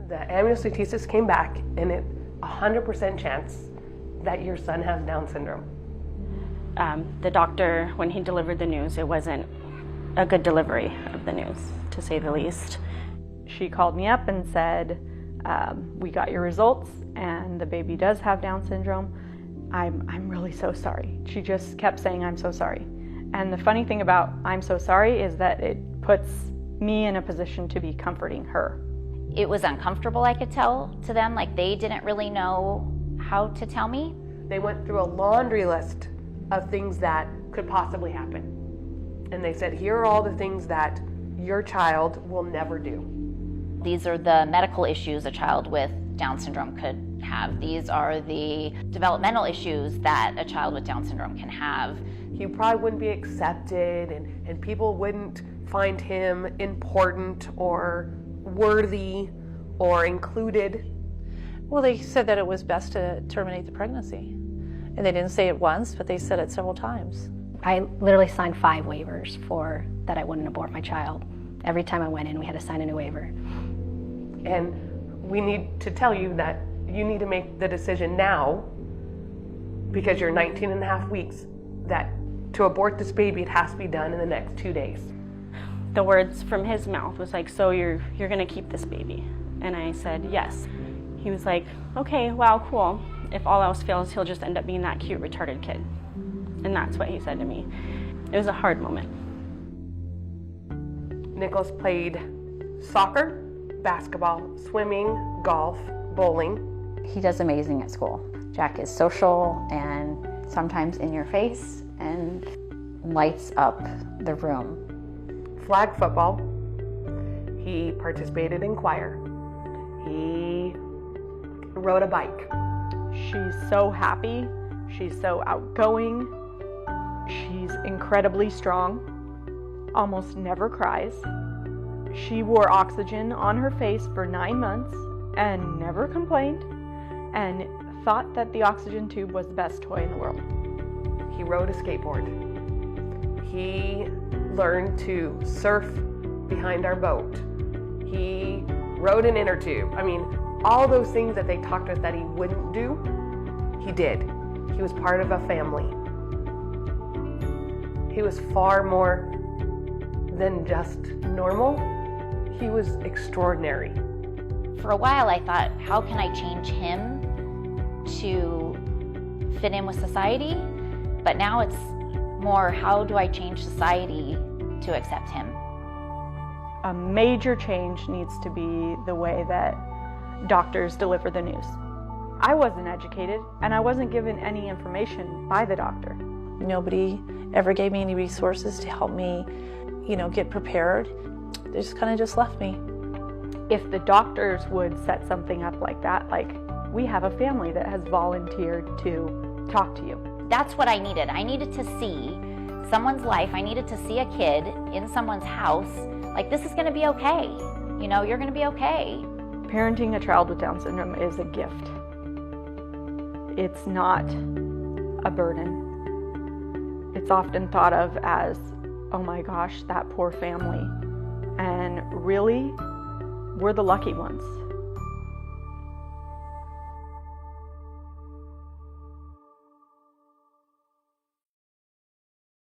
The amniocentesis came back, and it 100% chance that your son has Down syndrome. The doctor, when he delivered the news, it wasn't a good delivery of the news, to say the least. She called me up and said, we got your results and the baby does have Down syndrome. I'm really so sorry. She just kept saying, I'm so sorry. And the funny thing about I'm so sorry is that it puts me in a position to be comforting her. It was uncomfortable, I could tell to them, like they didn't really know how to tell me. They went through a laundry list of things that could possibly happen. And they said, here are all the things that your child will never do. These are the medical issues a child with Down syndrome could have. These are the developmental issues that a child with Down syndrome can have. He probably wouldn't be accepted, and people wouldn't find him important or worthy or included. Well, they said that it was best to terminate the pregnancy. And they didn't say it once, but they said it several times. I literally signed 5 waivers for that I wouldn't abort my child. Every time I went in, we had to sign a new waiver. And we need to tell you that you need to make the decision now, because you're 19 and a half weeks, that to abort this baby, it has to be done in the next 2 days. The words from his mouth was like, so you're gonna keep this baby? And I said, yes. He was like, okay, wow, cool. If all else fails, he'll just end up being that cute, retarded kid. And that's what he said to me. It was a hard moment. Nicholas played soccer, basketball, swimming, golf, bowling. He does amazing at school. Jack is social and sometimes in your face and lights up the room. Flag football. He participated in choir. He rode a bike. She's so happy. She's so outgoing. She's incredibly strong. Almost never cries. She wore oxygen on her face for 9 months and never complained and thought that the oxygen tube was the best toy in the world. He rode a skateboard. He learned to surf behind our boat. He rode an inner tube. I mean, all those things that they talked to us that he wouldn't do, he did. He was part of a family. He was far more than just normal. He was extraordinary. For a while I thought, how can I change him to fit in with society? But now it's more, how do I change society to accept him? A major change needs to be the way that doctors deliver the news. I wasn't educated and I wasn't given any information by the doctor. Nobody ever gave me any resources to help me, get prepared. They just kind of just left me. If the doctors would set something up like that, like we have a family that has volunteered to talk to you. That's what I needed. I needed to see someone's life. I needed to see a kid in someone's house. Like, this is gonna be okay. You're gonna be okay. Parenting a child with Down syndrome is a gift. It's not a burden. It's often thought of as, oh my gosh, that poor family. And really, we're the lucky ones.